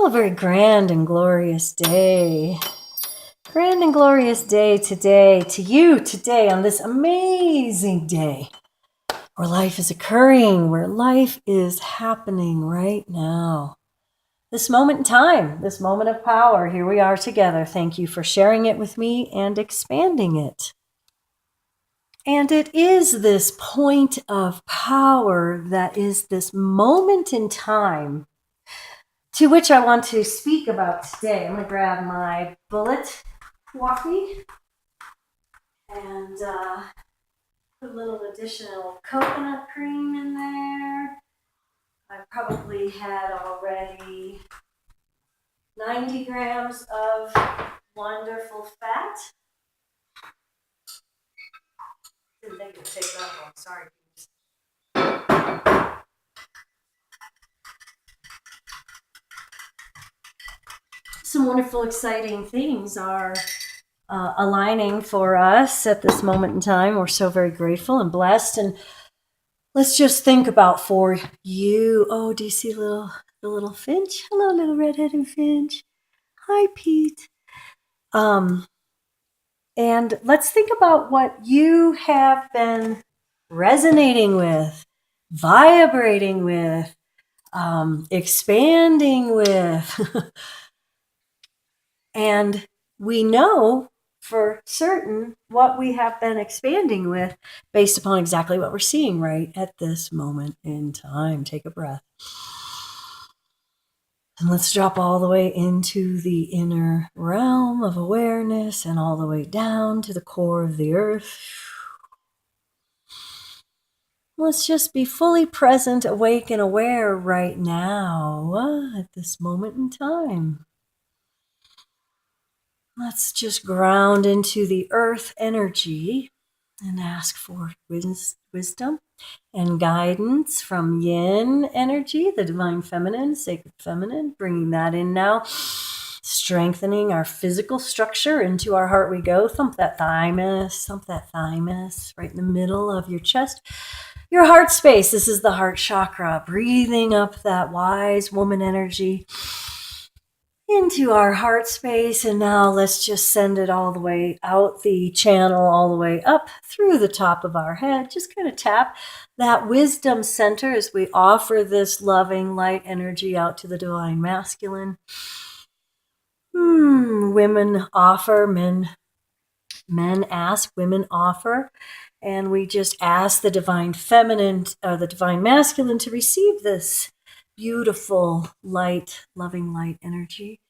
a very grand and glorious day. Grand and glorious day today, to you today on this amazing day where life is occurring, where life is happening right now. This moment in time, this moment of power, here we are together. Thank you for sharing it with me and expanding it. And it is this point of power that is this moment in time to which I want to speak about today. I'm going to grab my bullet coffee and put a little additional coconut cream in there. I probably had already 90 grams of wonderful fat. Didn't think it would take that long. Sorry. Some wonderful, exciting things are aligning for us at this moment in time. We're so very grateful and blessed. And let's just think about for you. Oh, do you see the little finch? Hello, little redheaded finch. Hi, Pete. And let's think about what you have been resonating with, vibrating with, expanding with. And we know for certain what we have been expanding with based upon exactly what we're seeing right at this moment in time. Take a breath. And let's drop all the way into the inner realm of awareness and all the way down to the core of the earth. Let's just be fully present, awake, and aware right now at this moment in time. Let's just ground into the earth energy and ask for wisdom and guidance from yin energy, the divine feminine, sacred feminine, bringing that in now, strengthening our physical structure. Into our heart we go. Thump that thymus, right in the middle of your chest. Your heart space, this is the heart chakra, breathing up that wise woman energy into our heart space. And now let's just send it all the way out the channel, all the way up through the top of our head. Just kind of tap that wisdom center as we offer this loving light energy out to the divine masculine. Women offer, men ask, women offer. And we just ask the divine feminine, the divine masculine to receive this beautiful light, loving light energy.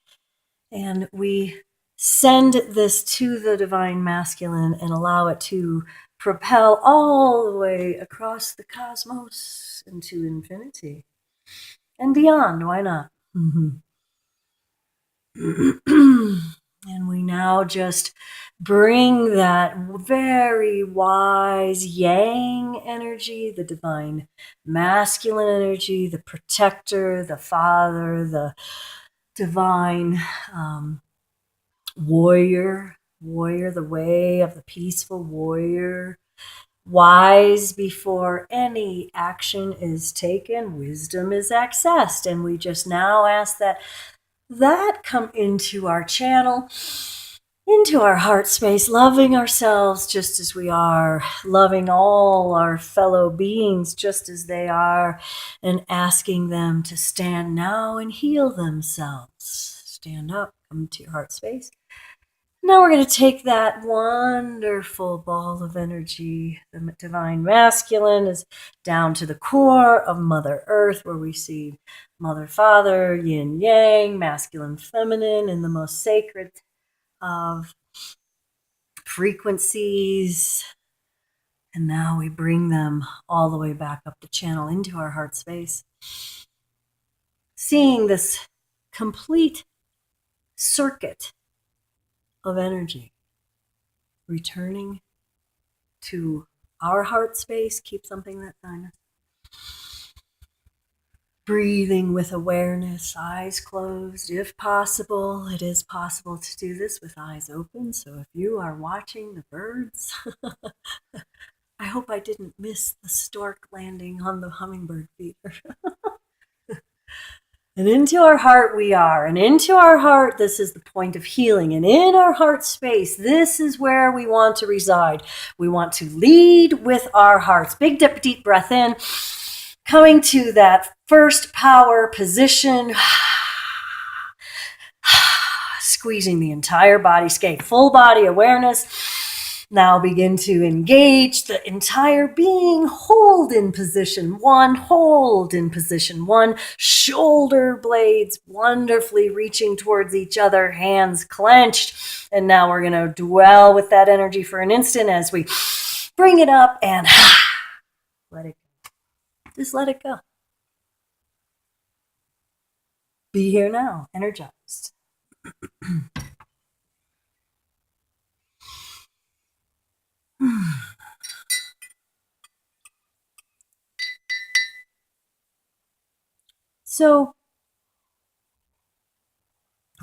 And we send this to the divine masculine and allow it to propel all the way across the cosmos into infinity and beyond. Why not? And we now just bring that very wise yang energy, the divine masculine energy, the protector, the father, the divine warrior, the way of the peaceful warrior, wise before any action is taken, wisdom is accessed. And we just now ask that come into our channel, into our heart space, loving ourselves just as we are, loving all our fellow beings just as they are, and asking them to stand now and heal themselves. Stand up, come to your heart space. Now we're going to take that wonderful ball of energy, the divine masculine, is down to the core of Mother Earth, where we see Mother, Father, yin, yang, masculine, feminine, in the most sacred of frequencies. And now we bring them all the way back up the channel into our heart space. Seeing this complete circuit of energy returning to our heart space. Keep something that thymus. Breathing with awareness, eyes closed. If possible, it is possible to do this with eyes open. So if you are watching the birds, I hope I didn't miss the stork landing on the hummingbird feeder. And into our heart we are. And into our heart, this is the point of healing. And in our heart space, this is where we want to reside. We want to lead with our hearts. Big deep breath in. Coming to that first power position. Squeezing the entire bodyscape. Full body awareness. Now begin to engage the entire being. Hold in position one, hold in position one. Shoulder blades wonderfully reaching towards each other, hands clenched. And now we're going to dwell with that energy for an instant as we bring it up and let it go. Just let it go. Be here now, energized. So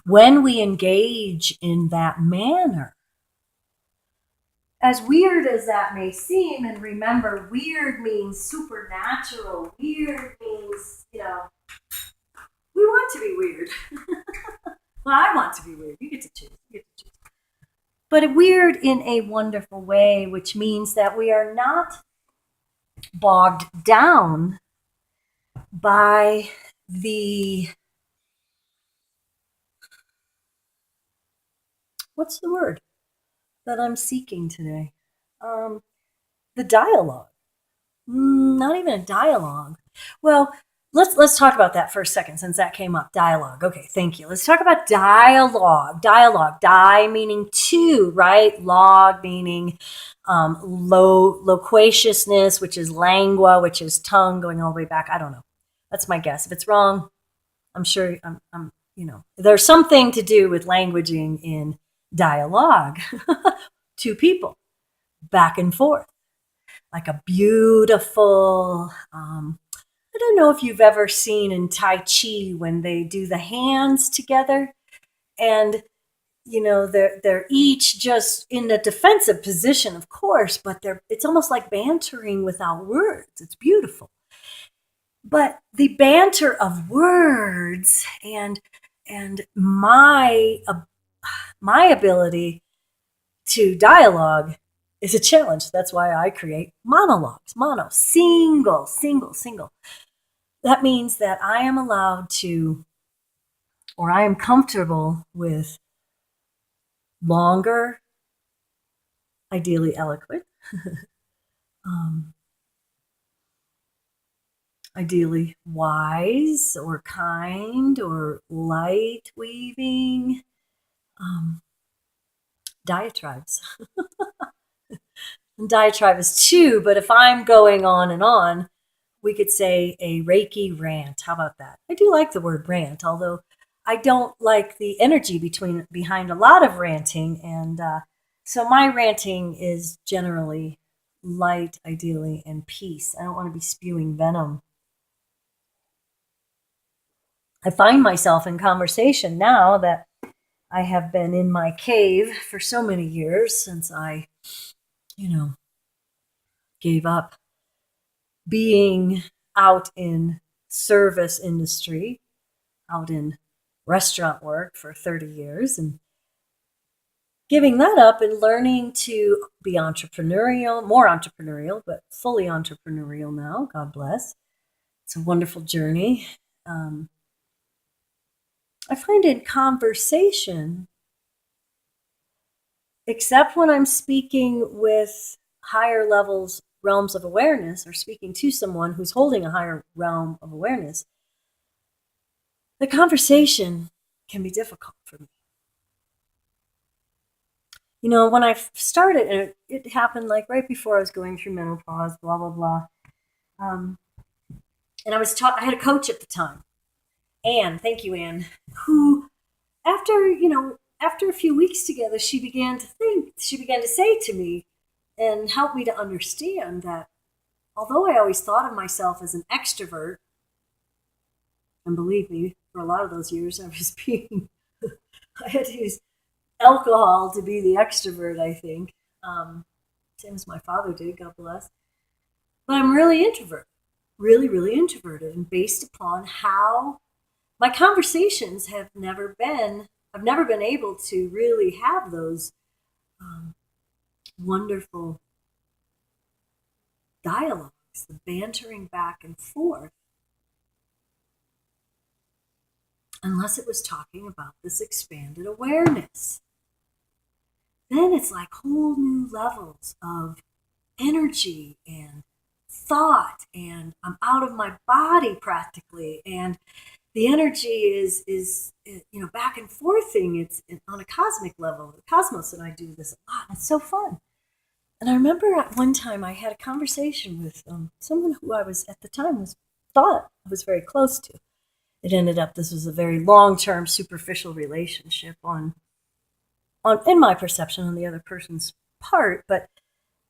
when we engage in that manner, as weird as that may seem, and remember, weird means supernatural. Weird means, we want to be weird. Well, I want to be weird. You get to choose. But weird in a wonderful way, which means that we are not bogged down by what's the word that I'm seeking today? The dialogue. Not even a dialogue. Well, let's talk about that for a second, since that came up. Dialogue. Okay, thank you. Let's talk about dialogue. Dialogue. Di meaning two, right? Log meaning loquaciousness, which is lingua, which is tongue, going all the way back. I don't know. That's my guess. If it's wrong, I'm sure there's something to do with languaging in dialogue. Two people back and forth, like a beautiful, I don't know if you've ever seen in Tai Chi when they do the hands together, and they're each just in a defensive position, of course, but it's almost like bantering without words. It's beautiful. But the banter of words and my ability to dialogue is a challenge. That's why I create monologues. Single. That means that I am allowed to, or I am comfortable with longer, ideally eloquent, ideally wise or kind or light weaving diatribes. And diatribe is two, but if I'm going on and on, we could say a Reiki rant. How about that? I do like the word rant, although I don't like the energy behind a lot of ranting. And so my ranting is generally light, ideally, and peace. I don't want to be spewing venom. I find myself in conversation now that I have been in my cave for so many years since I, gave up being out in service industry, out in restaurant work for 30 years, and giving that up and learning to be entrepreneurial, more entrepreneurial, but fully entrepreneurial now. God bless. It's a wonderful journey. I find in conversation, except when I'm speaking with higher levels, realms of awareness, or speaking to someone who's holding a higher realm of awareness, the conversation can be difficult for me. When I started, and it happened like right before I was going through menopause, blah, blah, blah. And I had a coach at the time, Anne, thank you, Anne, who after a few weeks together, she began to say to me and help me to understand that although I always thought of myself as an extrovert, and believe me, for a lot of those years I was I had to use alcohol to be the extrovert, I think. Same as my father did, God bless. But I'm really introverted, really, really introverted, and based upon how my conversations I've never been able to really have those wonderful dialogues, the bantering back and forth, unless it was talking about this expanded awareness. Then it's like whole new levels of energy and thought, and I'm out of my body practically, and the energy is back and forthing. It's on a cosmic level. The cosmos and I do this a lot. It's so fun. And I remember at one time I had a conversation with someone who I was at the time thought I was very close to. It ended up this was a very long-term, superficial relationship on in my perception on the other person's part, but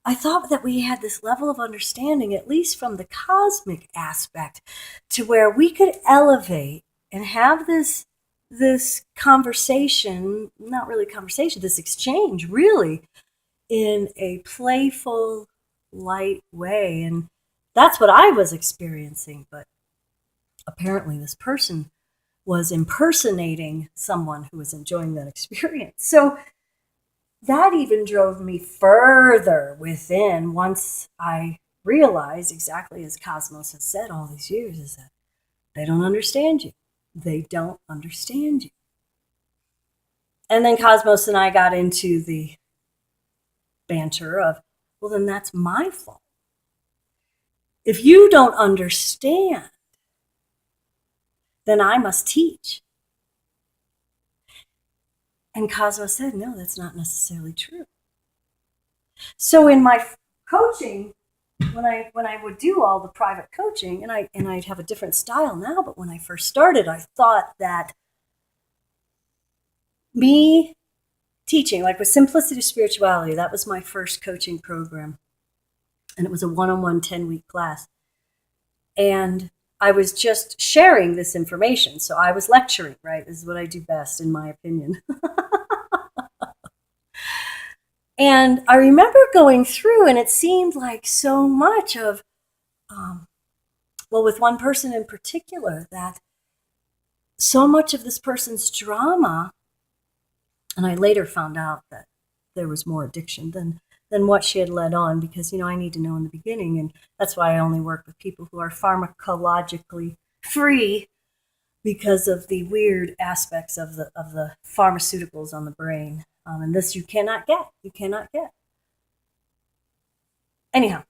I thought that we had this level of understanding, at least from the cosmic aspect, to where we could elevate and have this conversation, not really conversation, this exchange, really, in a playful, light way. And that's what I was experiencing. But apparently this person was impersonating someone who was enjoying that experience. So that even drove me further within once I realized, exactly as Cosmos has said all these years, is that they don't understand you. They don't understand you. And then Cosmos and I got into the banter of, well, then that's my fault. If you don't understand, then I must teach. And Cosmos said, no, that's not necessarily true. So in my coaching, when I would do all the private coaching, and I'd have a different style now, but when I first started, I thought that me teaching, like with Simplicity Spirituality, that was my first coaching program. And it was a one-on-one 10-week class. And I was just sharing this information. So I was lecturing, right? This is what I do best, in my opinion. And I remember going through, and it seemed like so much of, with one person in particular, that so much of this person's drama, and I later found out that there was more addiction than what she had led on, because, I need to know in the beginning, and that's why I only work with people who are pharmacologically free, because of the weird aspects of the pharmaceuticals on the brain. And this you cannot get. Anyhow,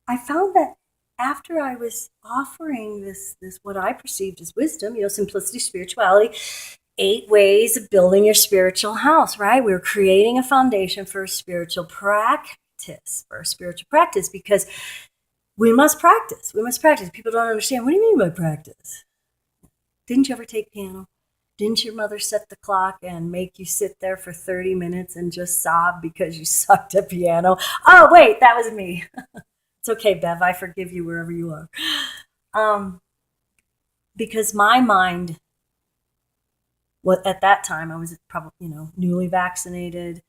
I found that after I was offering this what I perceived as wisdom, Simplicity Spirituality, 8 ways of building your spiritual house, right? We were creating a foundation for a spiritual practice, because we must practice. People don't understand. What do you mean by practice? Didn't you ever take piano? Didn't your mother set the clock and make you sit there for 30 minutes and just sob because you sucked at piano? Oh, wait, that was me. It's okay, Bev. I forgive you wherever you are. Because my mind, at that time, I was probably, newly vaccinated,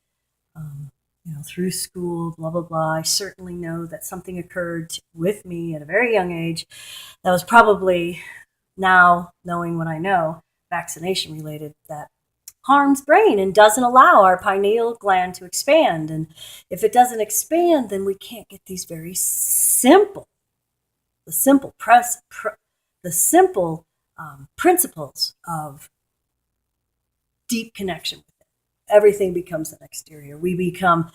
through school, blah, blah, blah. I certainly know that something occurred with me at a very young age that was probably, now knowing what I know, vaccination related, that harms brain and doesn't allow our pineal gland to expand. And if it doesn't expand, then we can't get these very simple principles of deep connection with it. Everything becomes an exterior. We become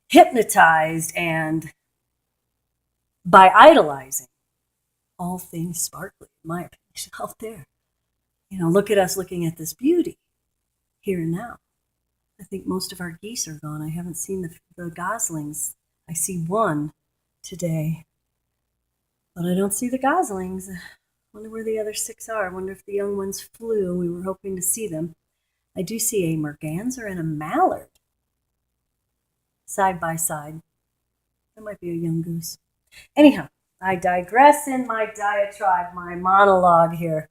hypnotized, and by idolizing all things sparkly, in my opinion, out there. Look at us looking at this beauty here and now. I think most of our geese are gone. I haven't seen the goslings. I see one today, but I don't see the goslings. I wonder where the other 6 are. I wonder if the young ones flew. We were hoping to see them. I do see a merganser and a mallard side by side. That might be a young goose. Anyhow, I digress in my diatribe, my monologue here.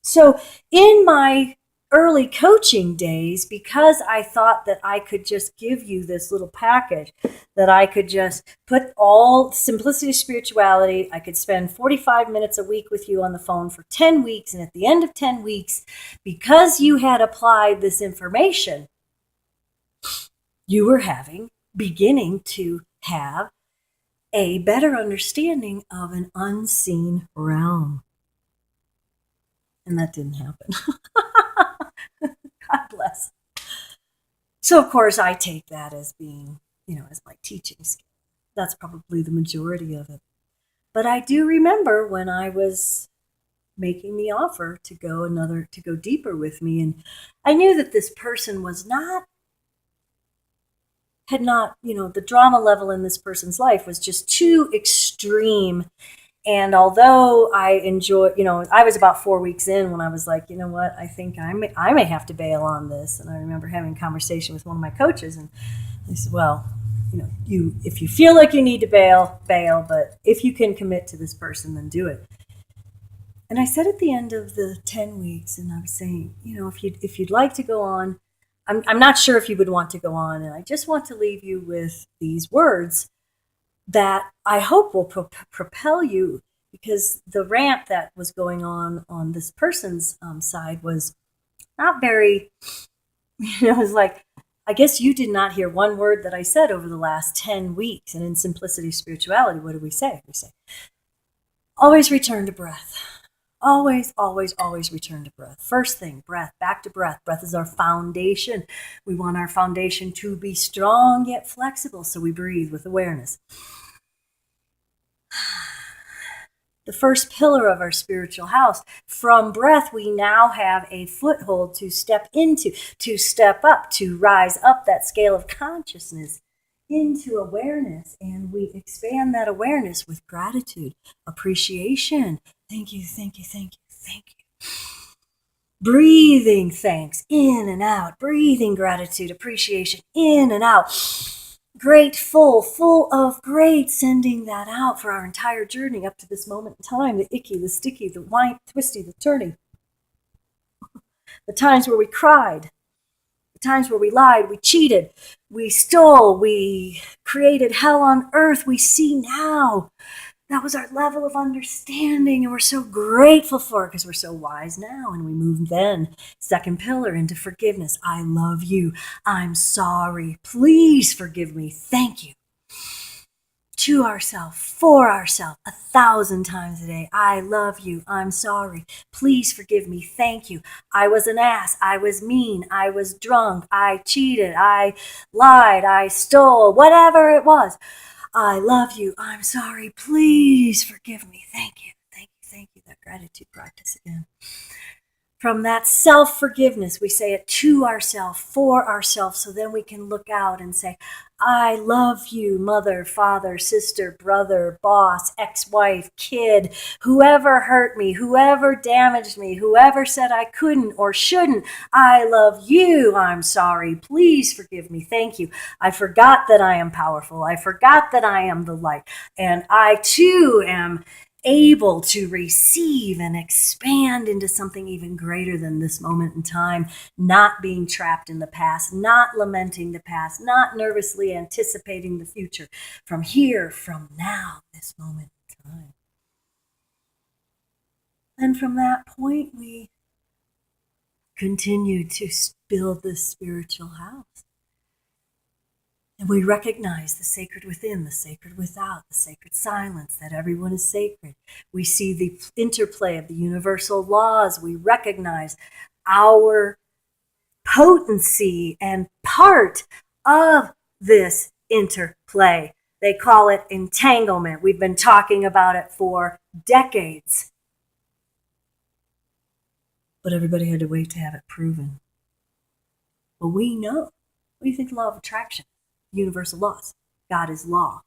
So in my early coaching days, because I thought that I could just give you this little package, that I could just put all simplicity, spirituality. I could spend 45 minutes a week with you on the phone for 10 weeks. And at the end of 10 weeks, because you had applied this information, you were beginning to have a better understanding of an unseen realm. And that didn't happen. God bless. So, of course, I take that as being, as my teaching skill. That's probably the majority of it. But I do remember when I was making the offer to go deeper with me. And I knew that this person had not, the drama level in this person's life was just too extreme. And although I enjoy, I was about 4 weeks in when I was like, you know what, I think I may have to bail on this. And I remember having a conversation with one of my coaches, and he said, well, if you feel like you need to bail, but if you can commit to this person, then do it. And I said at the end of the 10 weeks, and I was saying, if you'd like to go on, I'm not sure if you would want to go on, and I just want to leave you with these words that I hope will propel you, because the rant that was going on this person's side was not very, it was like, I guess you did not hear one word that I said over the last 10 weeks. And in Simplicity Spirituality, what do we say? We say, always return to breath. Always, always, always return to breath. First thing, breath, back to breath. Breath is our foundation. We want our foundation to be strong yet flexible, so we breathe with awareness. The first pillar of our spiritual house. From breath, we now have a foothold to step into, to step up, to rise up that scale of consciousness into awareness. And we expand that awareness with gratitude, appreciation. Thank you, thank you, thank you, thank you. Breathing thanks in and out, breathing gratitude, appreciation in and out. Grateful, full of great, sending that out for our entire journey up to this moment in time. The icky, the sticky, the white, twisty, the turny. The times where we cried, the times where we lied, we cheated, we stole, we created hell on earth. We see now. That was our level of understanding, and we're so grateful for it because we're so wise now. And we move then, second pillar, into forgiveness. I love you. I'm sorry. Please forgive me. Thank you. To ourselves, for ourselves, 1,000 times a day. I love you. I'm sorry. Please forgive me. Thank you. I was an ass. I was mean. I was drunk. I cheated. I lied. I stole. Whatever it was. I love you. I'm sorry. Please forgive me. Thank you. Thank you. Thank you. That gratitude practice again. From that self-forgiveness, we say it to ourselves, for ourselves, so then we can look out and say, I love you, mother, father, sister, brother, boss, ex-wife, kid, whoever hurt me, whoever damaged me, whoever said I couldn't or shouldn't. I love you. I'm sorry. Please forgive me. Thank you. I forgot that I am powerful. I forgot that I am the light. And I too am able to receive and expand into something even greater than this moment in time, not being trapped in the past, not lamenting the past, not nervously anticipating the future. From here, from now, this moment in time. And from that point, we continue to build this spiritual house. And we recognize the sacred within, the sacred without, the sacred silence, that everyone is sacred. We see the interplay of the universal laws. We recognize our potency and part of this interplay. They call it entanglement. We've been talking about it for decades. But everybody had to wait to have it proven. But we know. What do you think of the law of attraction? Universal laws. God is law.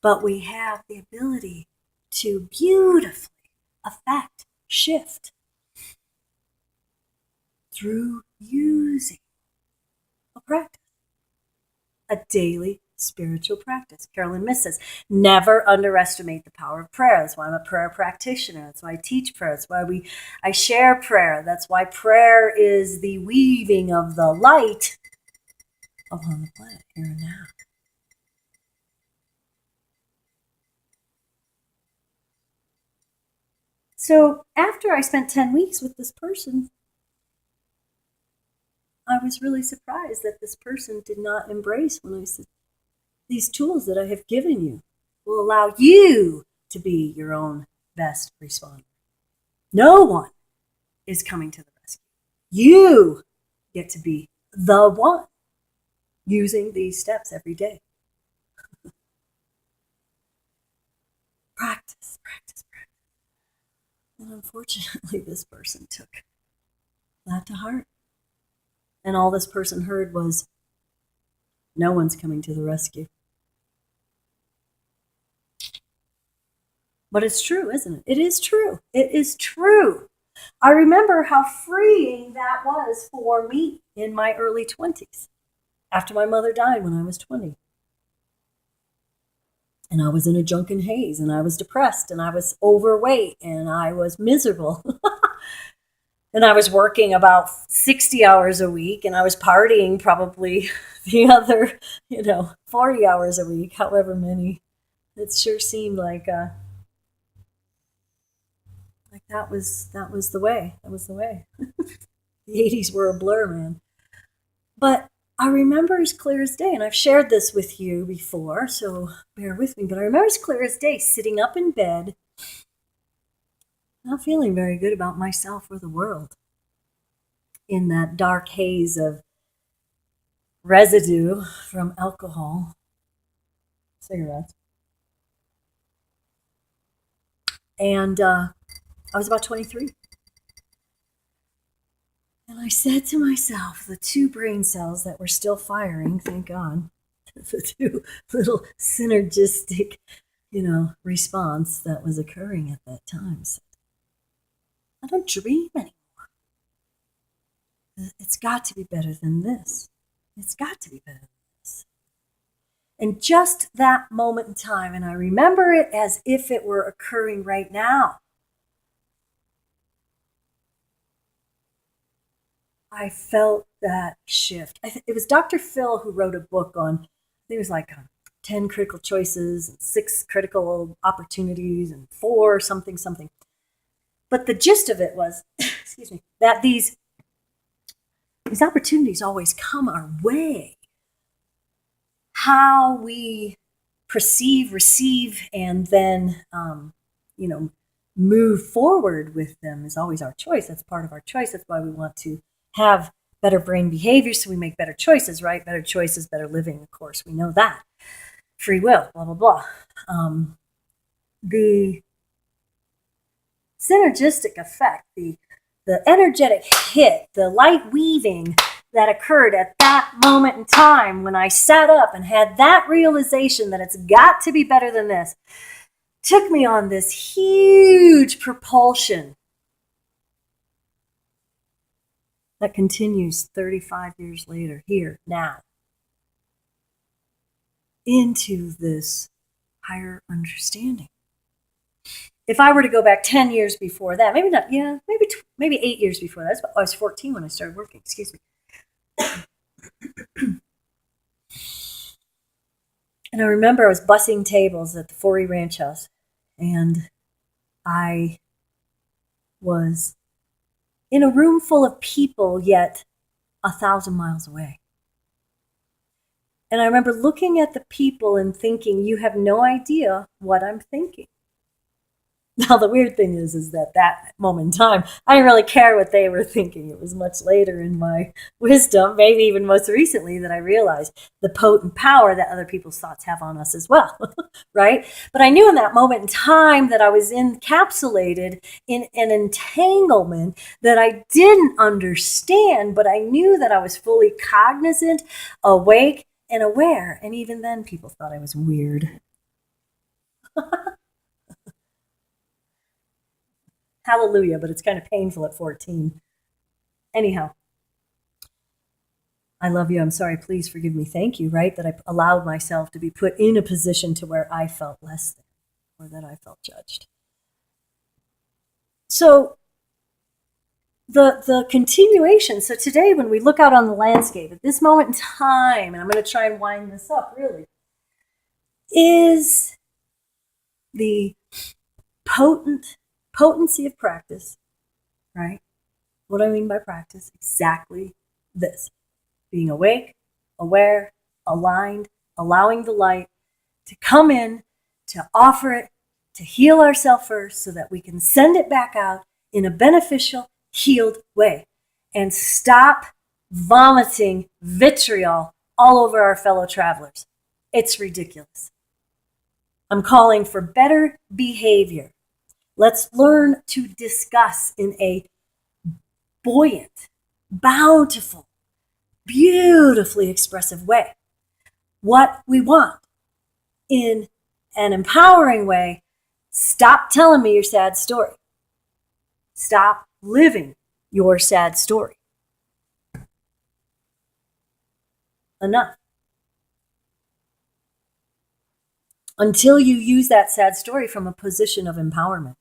But we have the ability to beautifully affect, shift through using a practice, a daily spiritual practice. Carolyn Miss says, never underestimate the power of prayer. That's why I'm a prayer practitioner. That's why I teach prayer. That's why I share prayer. That's why prayer is the weaving of the light upon the planet here and now. So after I spent 10 weeks with this person, I was really surprised that this person did not embrace when I said, these tools that I have given you will allow you to be your own best responder. No one is coming to the rescue. You get to be the one using these steps every day. Practice, practice, practice. And unfortunately, this person took that to heart. And all this person heard was, no one's coming to the rescue. But it's true, isn't it? It is true. It is true. I remember how freeing that was for me in my early 20s, after my mother died when I was 20. And I was in a drunken haze, and I was depressed, and I was overweight, and I was miserable. And I was working about 60 hours a week, and I was partying probably the other, 40 hours a week, however many. It sure seemed like that was the way. That was the way. The 80s were a blur, man. But I remember as clear as day, and I've shared this with you before, so bear with me, but I remember as clear as day sitting up in bed, not feeling very good about myself or the world, in that dark haze of residue from alcohol, cigarettes. And I was about 23. And I said to myself, the two brain cells that were still firing, thank God, the two little synergistic, response that was occurring at that time, said, I don't dream anymore. It's got to be better than this. It's got to be better than this. And just that moment in time, and I remember it as if it were occurring right now, I felt that shift. It was Dr. Phil who wrote a book on, I think it was like 10 critical choices, and 6 critical opportunities, and 4 something. But the gist of it was, excuse me, that these opportunities always come our way. How we perceive, receive, and then, move forward with them is always our choice. That's part of our choice. That's why we want to have better brain behavior, so we make better choices, right? Better choices, better living, of course. We know that. Free will, blah, blah, blah. The synergistic effect, the energetic hit, the light weaving that occurred at that moment in time when I sat up and had that realization that it's got to be better than this, took me on this huge propulsion that continues 35 years later, here, now, into this higher understanding. If I were to go back 10 years before that, maybe not, maybe 8 years before that, I was 14 when I started working, excuse me. And I remember I was bussing tables at the Forey Ranch House, and I was in a room full of people, yet 1,000 miles away. And I remember looking at the people and thinking, you have no idea what I'm thinking. Now, the weird thing is that moment in time, I didn't really care what they were thinking. It was much later in my wisdom, maybe even most recently, that I realized the potent power that other people's thoughts have on us as well, right? But I knew in that moment in time that I was encapsulated in an entanglement that I didn't understand, but I knew that I was fully cognizant, awake, and aware. And even then, people thought I was weird. Hallelujah, but it's kind of painful at 14. Anyhow, I love you, I'm sorry, please forgive me, thank you, right? That I allowed myself to be put in a position to where I felt less than, or that I felt judged. So the continuation, so today when we look out on the landscape, at this moment in time, and I'm going to try and wind this up really, is the potency of practice, right? What do I mean by practice? Exactly this. Being awake, aware, aligned, allowing the light to come in, to offer it, to heal ourselves first so that we can send it back out in a beneficial, healed way. And stop vomiting vitriol all over our fellow travelers. It's ridiculous. I'm calling for better behavior. Let's learn to discuss in a buoyant, bountiful, beautifully expressive way what we want in an empowering way. Stop telling me your sad story. Stop living your sad story. Enough. Until you use that sad story from a position of empowerment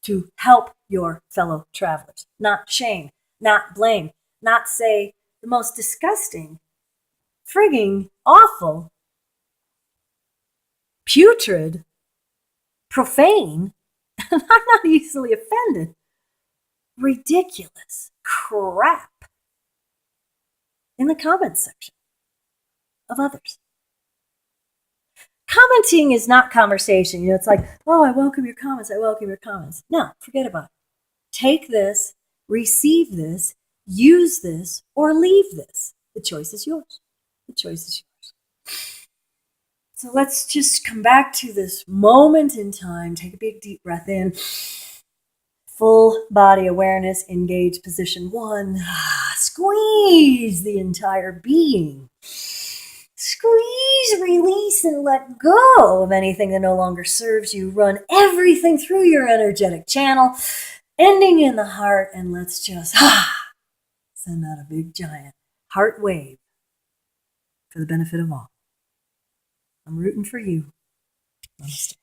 to help your fellow travelers, not shame, not blame, not say the most disgusting, frigging awful, putrid, profane, and I'm not easily offended, ridiculous crap in the comments section of others. Commenting is not conversation. You know, it's like, oh, I welcome your comments. I welcome your comments. No, forget about it. Take this, receive this, use this, or leave this. The choice is yours. The choice is yours. So let's just come back to this moment in time. Take a big deep breath in. Full body awareness, engage position 1. Squeeze the entire being. Squeeze, release, and let go of anything that no longer serves you. Run everything through your energetic channel, ending in the heart, and let's just send out a big giant heart wave for the benefit of all. I'm rooting for you. Namaste.